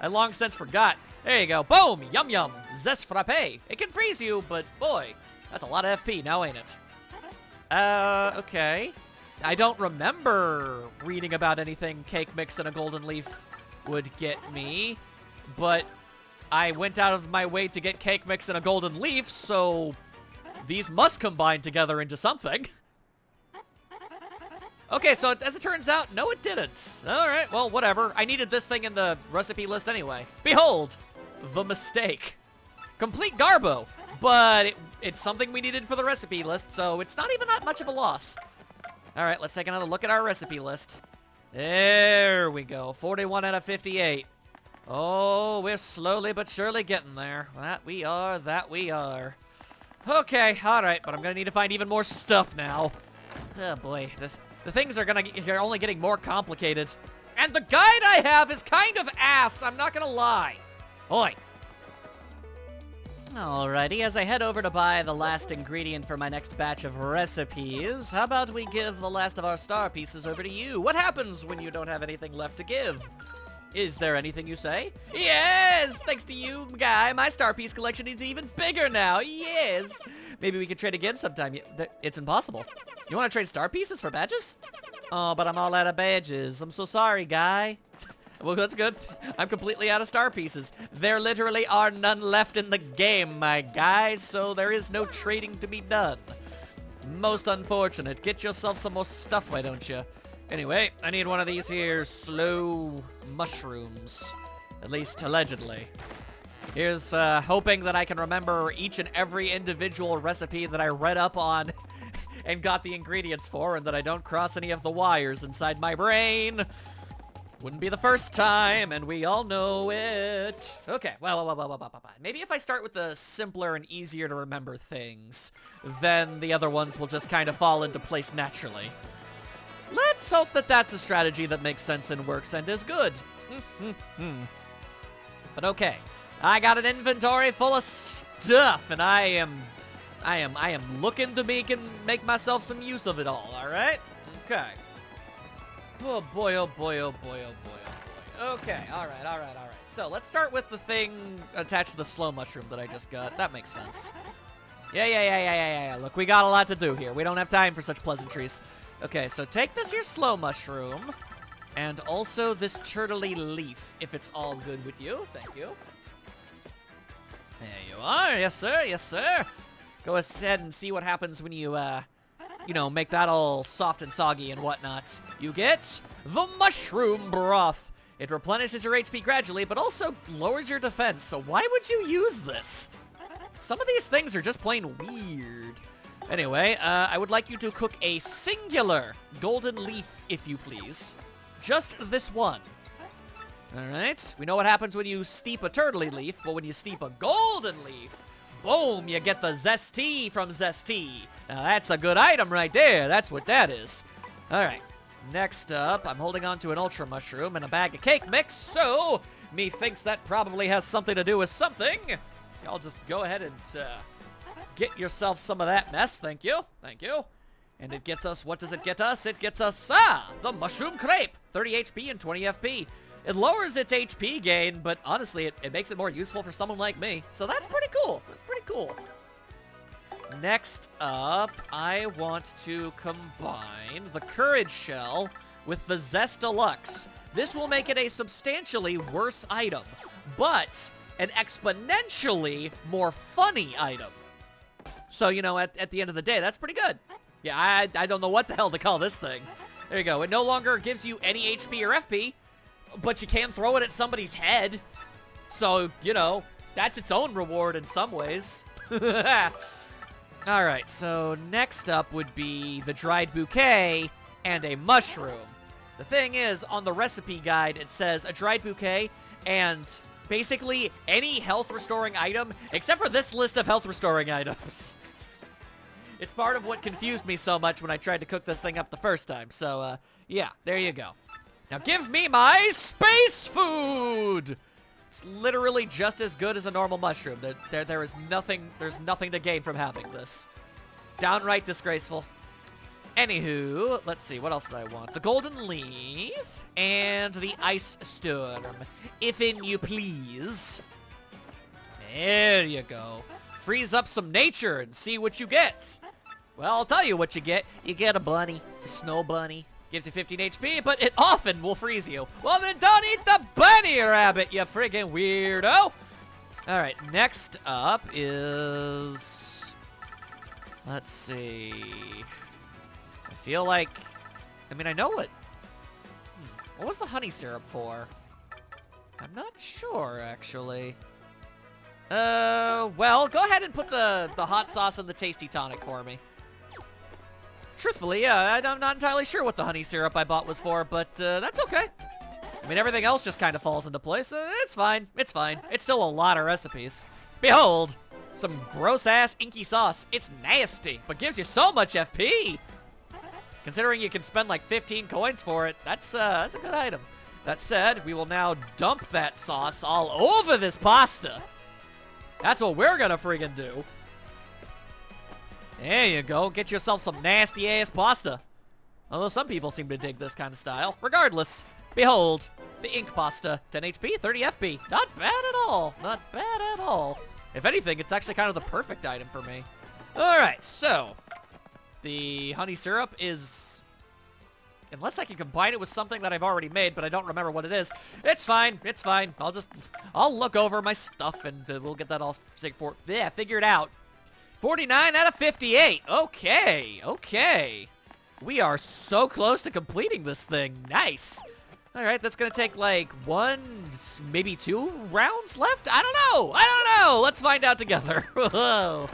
I long since forgot. There you go. Boom! Yum yum! Zest frappe. It can freeze you, but boy, that's a lot of FP now, ain't it? Okay. I don't remember reading about anything cake mix and a golden leaf would get me, but I went out of my way to get cake mix and a golden leaf, so these must combine together into something. Okay, so as it turns out, no it didn't. Alright, well, whatever. I needed this thing in the recipe list anyway. Behold, the mistake. Complete garbo, but it's something we needed for the recipe list, so it's not even that much of a loss. Alright, let's take another look at our recipe list. There we go, 41 out of 58. Oh, we're slowly but surely getting there. That we are. Okay, alright, but I'm gonna need to find even more stuff now. Oh boy, the things are only getting more complicated. And the guide I have is kind of ass, I'm not gonna lie. Oi. Alrighty, as I head over to buy the last ingredient for my next batch of recipes, how about we give the last of our star pieces over to you? What happens when you don't have anything left to give? Is there anything you say? Yes! Thanks to you, guy, my star piece collection is even bigger now. Yes! Maybe we could trade again sometime. It's impossible. You want to trade star pieces for badges? Oh, but I'm all out of badges. I'm so sorry, guy. Well, that's good. I'm completely out of star pieces. There literally are none left in the game, my guys, so there is no trading to be done. Most unfortunate. Get yourself some more stuff, why don't you? Anyway, I need one of these here slow mushrooms. At least, allegedly. Here's hoping that I can remember each and every individual recipe that I read up on and got the ingredients for, and that I don't cross any of the wires inside my brain. Wouldn't be the first time, and we all know it. Okay, well. Maybe if I start with the simpler and easier to remember things, then the other ones will just kind of fall into place naturally. Let's hope that that's a strategy that makes sense and works and is good. But okay, I got an inventory full of stuff, and I am looking to make myself some use of it all, alright? Okay. Oh boy, oh boy, oh boy, oh boy, oh boy. Okay, alright. So let's start with the thing attached to the slow mushroom that I just got. That makes sense. Yeah. Look, we got a lot to do here. We don't have time for such pleasantries. Okay, so take this here slow mushroom, and also this turtley leaf, if it's all good with you. Thank you. There you are. Yes, sir. Go ahead and see what happens when you, make that all soft and soggy and whatnot. You get the mushroom broth. It replenishes your HP gradually, but also lowers your defense, so why would you use this? Some of these things are just plain weird. Anyway, I would like you to cook a singular golden leaf, if you please. Just this one. Alright, we know what happens when you steep a turtley leaf, but when you steep a golden leaf, boom, you get the zesty from zesty. Now that's a good item right there, that's what that is. Alright, next up, I'm holding on to an ultra mushroom and a bag of cake mix, so methinks that probably has something to do with something. I'll just go ahead and get yourself some of that mess, thank you. And it gets us, what does it get us? It gets us, the mushroom crepe, 30 HP and 20 FP. It lowers its HP gain, but honestly, it makes it more useful for someone like me. So that's pretty cool. Next up, I want to combine the Courage Shell with the Zest Deluxe. This will make it a substantially worse item, but an exponentially more funny item. So, at the end of the day, that's pretty good. Yeah, I don't know what the hell to call this thing. There you go. It no longer gives you any HP or FP, but you can throw it at somebody's head. So, that's its own reward in some ways. Alright, so next up would be the dried bouquet and a mushroom. The thing is, on the recipe guide, it says a dried bouquet and basically any health restoring item except for this list of health restoring items. It's part of what confused me so much when I tried to cook this thing up the first time. So, yeah, there you go. Now give me my space food! It's literally just as good as a normal mushroom. There's nothing to gain from having this. Downright disgraceful. Anywho, let's see, what else did I want? The golden leaf and the ice storm, if in you please. There you go. Freeze up some nature and see what you get. Well, I'll tell you what you get. You get a bunny, a snow bunny. Gives you 15 HP, but it often will freeze you. Well, then don't eat the bunny rabbit, you friggin' weirdo. All right, next up is... Let's see... I feel like... I mean, I know what... What was the honey syrup for? I'm not sure, actually. Well, go ahead and put the hot sauce and the tasty tonic for me. Truthfully, yeah, I'm not entirely sure what the honey syrup I bought was for, but that's okay. I mean, everything else just kind of falls into place. It's fine. It's fine. It's still a lot of recipes. Behold, some gross-ass inky sauce. It's nasty, but gives you so much FP. Considering you can spend like 15 coins for it, that's a good item. That said, we will now dump that sauce all over this pasta. That's what we're gonna friggin' do. There you go. Get yourself some nasty-ass pasta. Although some people seem to dig this kind of style. Regardless, behold, the ink pasta. 10 HP, 30 FP. Not bad at all. Not bad at all. If anything, it's actually kind of the perfect item for me. Alright, so... The honey syrup is... Unless I can combine it with something that I've already made, but I don't remember what it is. It's fine. It's fine. I'll look over my stuff and we'll get that all figured out. 49 out of 58. Okay. Okay. We are so close to completing this thing. Nice. All right, that's going to take like 1, maybe 2 rounds left? I don't know. Let's find out together. Whoa.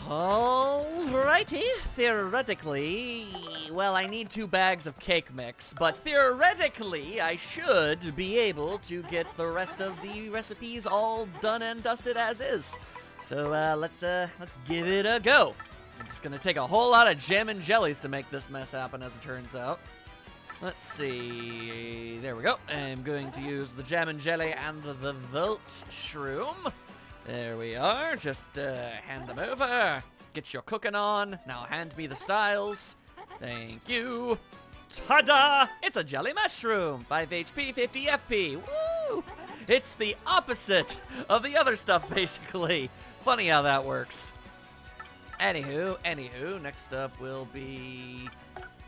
Alrighty, theoretically, well, I need 2 bags of cake mix, but theoretically, I should be able to get the rest of the recipes all done and dusted as is. So, let's give it a go. It's just gonna take a whole lot of jam and jellies to make this mess happen, as it turns out. Let's see, there we go. I'm going to use the jam and jelly and the Volt shroom. There we are. Just hand them over. Get your cooking on. Now hand me the styles. Thank you. Ta-da! It's a jelly mushroom. 5 HP, 50 FP. Woo! It's the opposite of the other stuff, basically. Funny how that works. Anywho, next up will be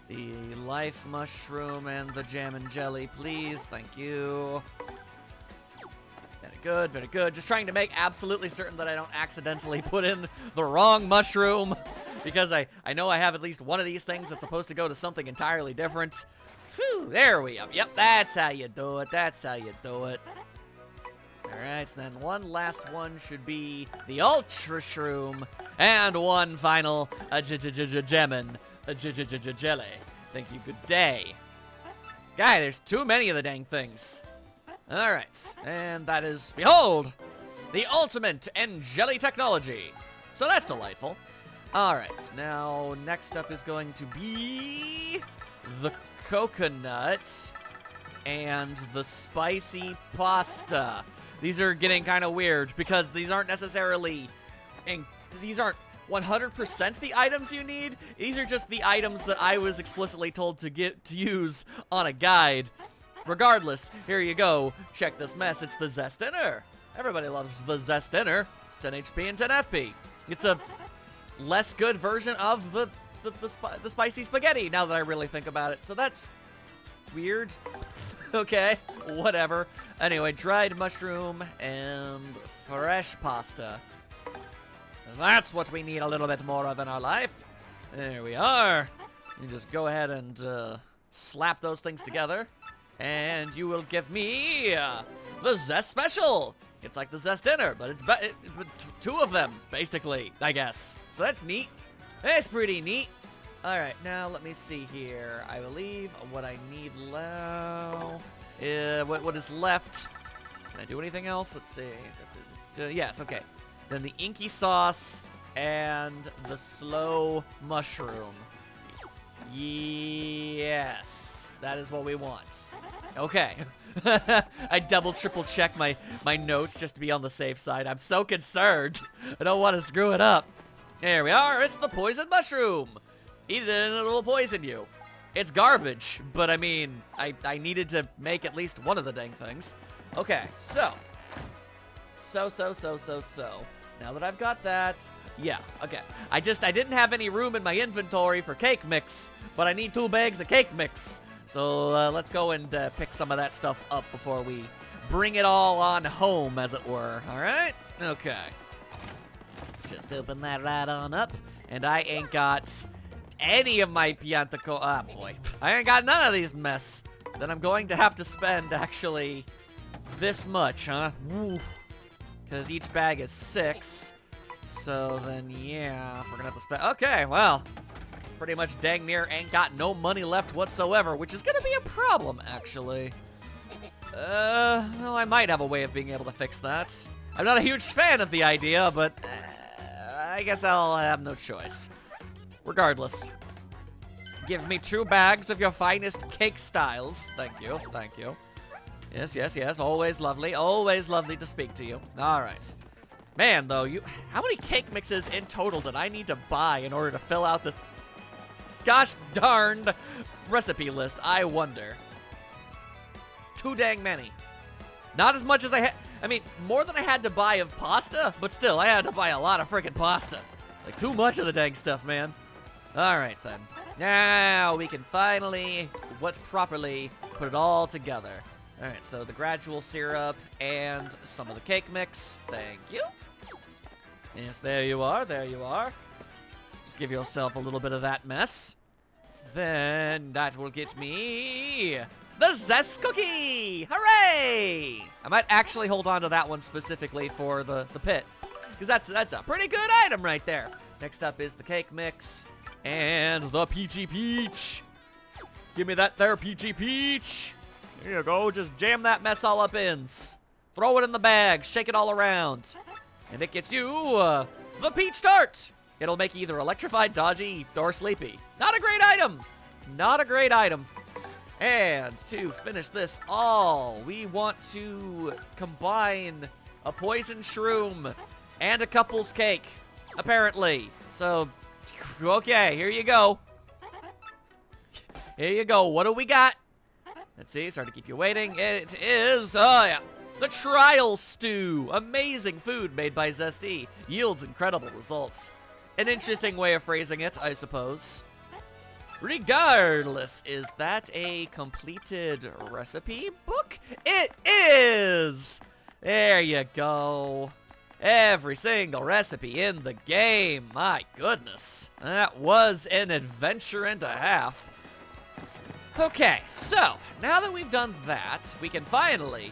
the life mushroom and the jam and jelly, please. Thank you. Good, very good. Just trying to make absolutely certain that I don't accidentally put in the wrong mushroom, because I know I have at least one of these things that's supposed to go to something entirely different. Phew, there we go. Yep, that's how you do it. That's how you do it. Alright, so then one last one should be the Ultra Shroom, and one final Gemin jelly. Thank you, good day. Guy, there's too many of the dang things. Alright, and that is, behold, the ultimate jelly technology. So that's delightful. Alright, now next up is going to be the coconut and the spicy pasta. These are getting kind of weird because these aren't necessarily, these aren't 100% the items you need. These are just the items that I was explicitly told to use on a guide. Regardless, here you go. Check this mess. It's the Zest Dinner. Everybody loves the Zest Dinner. It's 10 HP and 10 FP. It's a less good version of the spicy spaghetti, now that I really think about it. So that's weird. Okay, whatever. Anyway, dried mushroom and fresh pasta. That's what we need a little bit more of in our life. There we are. You just go ahead and slap those things together. And you will give me the Zest Special. It's like the Zest Dinner, but it's 2 of them, basically, I guess. So that's neat. That's pretty neat. Alright, now let me see here. I believe what I need now... what is left... Can I do anything else? Let's see. Yes, okay. Then the inky sauce and the slow mushroom. Yes. That is what we want. Okay. I double, triple check my notes just to be on the safe side. I'm so concerned. I don't want to screw it up. Here we are. It's the poison mushroom. Eat it and it'll poison you. It's garbage, but I mean, I needed to make at least one of the dang things. Okay, so. Now that I've got that, yeah, okay. I didn't have any room in my inventory for cake mix, but I need 2 bags of cake mix. So let's go and pick some of that stuff up before we bring it all on home, as it were. All right? Okay. Just open that right on up, and I ain't got any of my piantaco. Ah, boy. I ain't got none of these mess. Then I'm going to have to spend, actually, this much, huh? Because each bag is 6. So then, yeah, we're going to have to spend... Okay, well, pretty much dang near ain't got no money left whatsoever, which is going to be a problem, actually. Well, I might have a way of being able to fix that. I'm not a huge fan of the idea, but I guess I'll have no choice. Regardless. Give me 2 bags of your finest cake styles. Thank you, thank you. Yes, yes, yes, always lovely to speak to you. All right. Man, though, how many cake mixes in total did I need to buy in order to fill out this gosh darned recipe list, I wonder? Too dang many. Not as much as I had. I mean, more than I had to buy of pasta, but still, I had to buy a lot of freaking pasta. Like, too much of the dang stuff, man. All right, then. Now we can finally, properly put it all together. All right, so the gradual syrup and some of the cake mix. Thank you. Yes, there you are, there you are. Just give yourself a little bit of that mess. Then that will get me the Zest Cookie! Hooray! I might actually hold on to that one specifically for the pit, because that's a pretty good item right there. Next up is the cake mix and the Peachy Peach. Give me that there Peachy Peach. There you go, just jam that mess all up in. Throw it in the bag, shake it all around. And it gets you the Peach Tart. It'll make you either electrified, dodgy, or sleepy. Not a great item. Not a great item. And to finish this all, we want to combine a poison shroom and a couple's cake, apparently. So, okay, here you go. Here you go. What do we got? Let's see, sorry to keep you waiting. It is, oh yeah, the Trial Stew. Amazing food made by Zesty. Yields incredible results. An interesting way of phrasing it, I suppose. Regardless, is that a completed recipe book? It is! There you go. Every single recipe in the game. My goodness. That was an adventure and a half. Okay, so, now that we've done that, we can finally,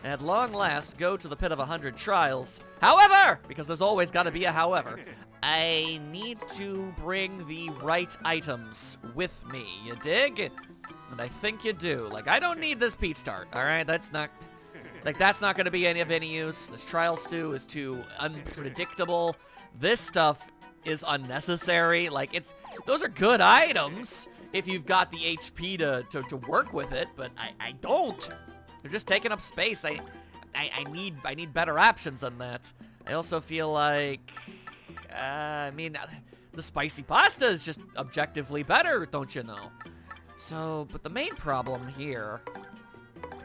at long last, go to the Pit of 100 Trials. However, because there's always got to be a however, I need to bring the right items with me, you dig? And I think you do. Like, I don't need this peach tart, alright? That's not going to be of any use. This Trial Stew is too unpredictable. This stuff is unnecessary. Like, those are good items if you've got the HP to work with it, but I don't. They're just taking up space. I need better options than that. I also feel like, I mean, the spicy pasta is just objectively better, don't you know? So, but the main problem here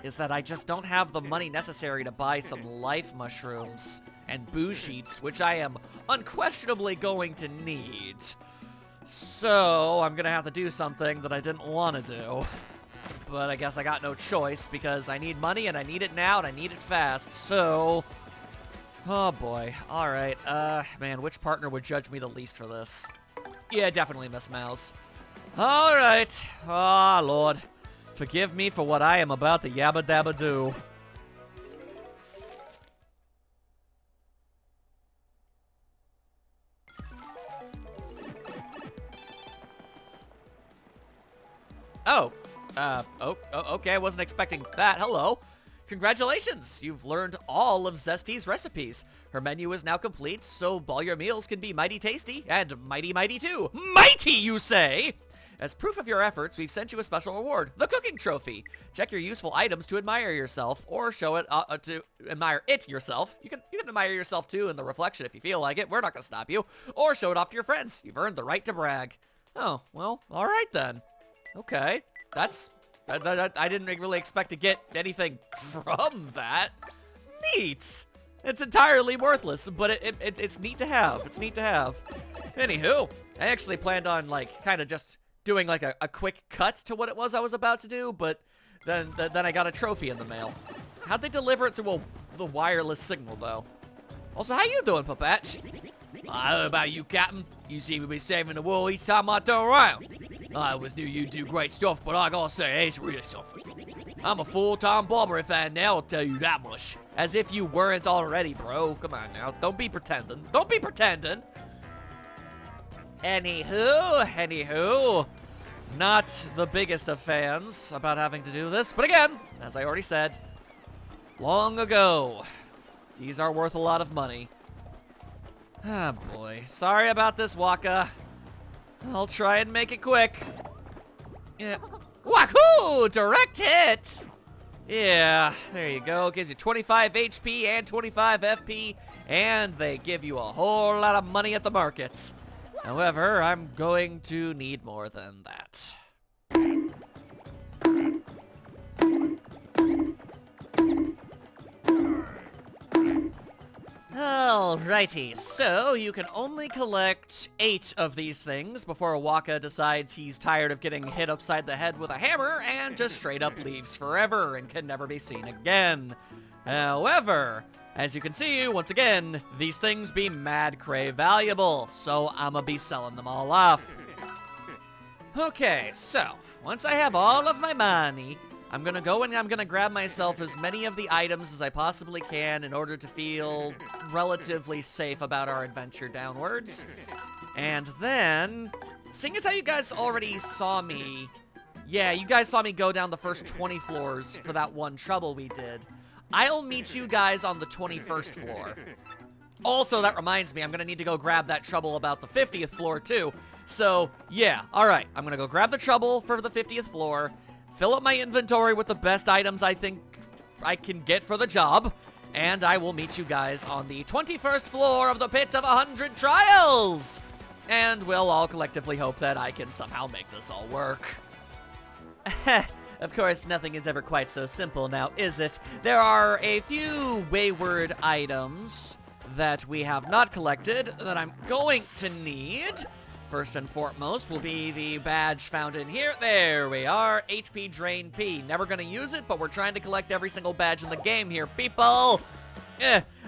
is that I just don't have the money necessary to buy some life mushrooms and boo sheets, which I am unquestionably going to need. So, I'm gonna have to do something that I didn't want to do. But I guess I got no choice because I need money and I need it now and I need it fast. So, oh boy. Alright, man, which partner would judge me the least for this? Yeah, definitely Miss Mouse. Alright. Ah, Lord. Forgive me for what I am about to yabba dabba do. Okay, I wasn't expecting that. Hello. Congratulations, you've learned all of Zesty's recipes. Her menu is now complete, so all your meals can be mighty tasty, and mighty too. Mighty, you say? As proof of your efforts, we've sent you a special reward, the cooking trophy. Check your useful items to admire yourself, or show it to admire it yourself. You can admire yourself too in the reflection if you feel like it. We're not gonna stop you. Or show it off to your friends. You've earned the right to brag. Oh, well, all right then. Okay, I didn't really expect to get anything from that. Neat. It's entirely worthless, but it's neat to have. It's neat to have. Anywho, I actually planned on, like, kind of just doing, like, a quick cut to what it was I was about to do, but then I got a trophy in the mail. How'd they deliver it through the wireless signal, though? Also, how you doing, Papatch? I don't know about you, Captain. You seem to be saving the world each time I turn around. I always knew you'd do great stuff, but I gotta say, it's really something. I'm a full-time barber fan now, I'll tell you that much. As if you weren't already, bro. Come on now. Don't be pretending. Don't be pretending. Anywho. Not the biggest of fans about having to do this, but again, as I already said, long ago, these are worth a lot of money. Ah, boy. Sorry about this, Waka. I'll try and make it quick. Yeah. Wahoo! Direct hit! Yeah, there you go. Gives you 25 HP and 25 FP, and they give you a whole lot of money at the markets. However, I'm going to need more than that. Alrighty, so you can only collect 8 of these things before Waka decides he's tired of getting hit upside the head with a hammer and just straight up leaves forever and can never be seen again. However, as you can see, once again, these things be mad cray valuable, so I'ma be selling them all off. Okay, so, once I have all of my money, I'm gonna go and I'm gonna grab myself as many of the items as I possibly can in order to feel relatively safe about our adventure downwards. And then, seeing as how you guys already saw me, yeah, you guys saw me go down the first 20 floors for that one trouble we did, I'll meet you guys on the 21st floor. Also, that reminds me, I'm gonna need to go grab that trouble about the 50th floor too. So, yeah, alright, I'm gonna go grab the trouble for the 50th floor, fill up my inventory with the best items I think I can get for the job, and I will meet you guys on the 21st floor of the Pit of 100 Trials! And we'll all collectively hope that I can somehow make this all work. Of course, nothing is ever quite so simple now, is it? There are a few wayward items that we have not collected that I'm going to need. First and foremost will be the badge found in here. There we are, HP Drain P. Never gonna use it, but we're trying to collect every single badge in the game here, people.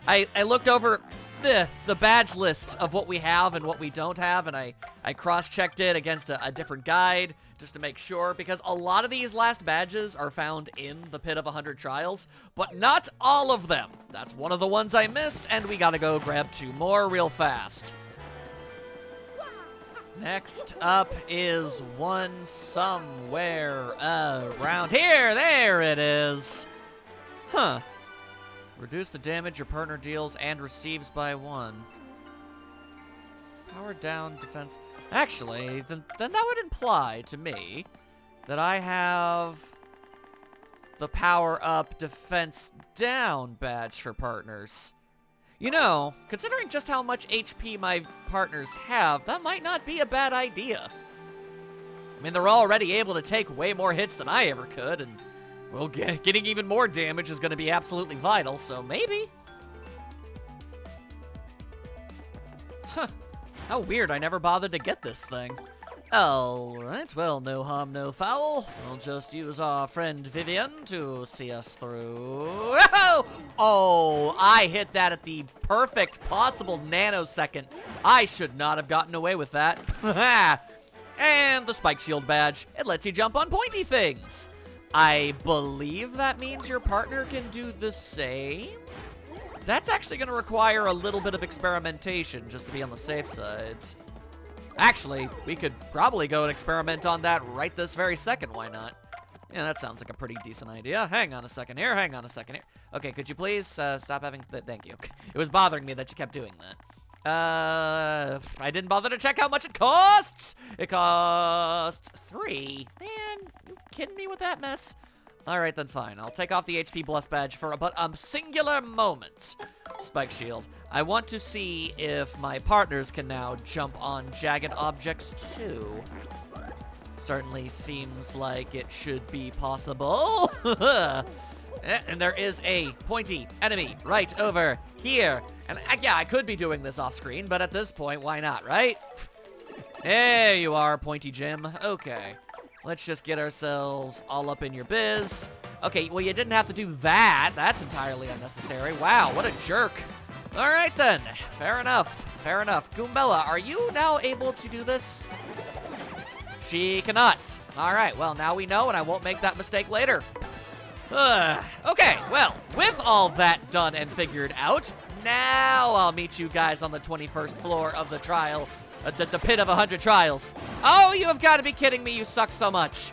I looked over the badge list of what we have and what we don't have, and I cross-checked it against a different guide just to make sure, because a lot of these last badges are found in the Pit of 100 Trials, but not all of them. That's one of the ones I missed, and we gotta go grab 2 more real fast. Next up is one somewhere around here. There it is. Huh. Reduce the damage your partner deals and receives by 1. Power down defense. Actually, then that would imply to me that I have the power up defense down badge for partners. You know, considering just how much HP my partners have, that might not be a bad idea. I mean, they're already able to take way more hits than I ever could, and, well, getting even more damage is going to be absolutely vital, so maybe. Huh. How weird, I never bothered to get this thing. Alright, well, no harm, no foul. We'll just use our friend Vivian to see us through. Oh, I hit that at the perfect possible nanosecond. I should not have gotten away with that. And the Spike Shield badge. It lets you jump on pointy things. I believe that means your partner can do the same. That's actually going to require a little bit of experimentation just to be on the safe side. Actually, we could probably go and experiment on that right this very second, why not? Yeah, that sounds like a pretty decent idea. Hang on a second here. Okay, could you please stop having... Thank you. It was bothering me that you kept doing that. I didn't bother to check how much it costs. It costs 3. Man, you kidding me with that mess? All right, then fine. I'll take off the HP Bless Badge for but a singular moment. Spike Shield. I want to see if my partners can now jump on jagged objects too. Certainly seems like it should be possible. And there is a pointy enemy right over here. And yeah, I could be doing this off screen, but at this point, why not, right? There you are, Pointy Jim. Okay. Let's just get ourselves all up in your biz. Okay, well, you didn't have to do that. That's entirely unnecessary. Wow, what a jerk. All right, then. Fair enough. Fair enough. Goombella, are you now able to do this? She cannot. All right, well, now we know, and I won't make that mistake later. Okay, well, with all that done and figured out, now I'll meet you guys on the 21st floor of the trial, the pit of 100 trials. Oh, you have got to be kidding me. You suck so much.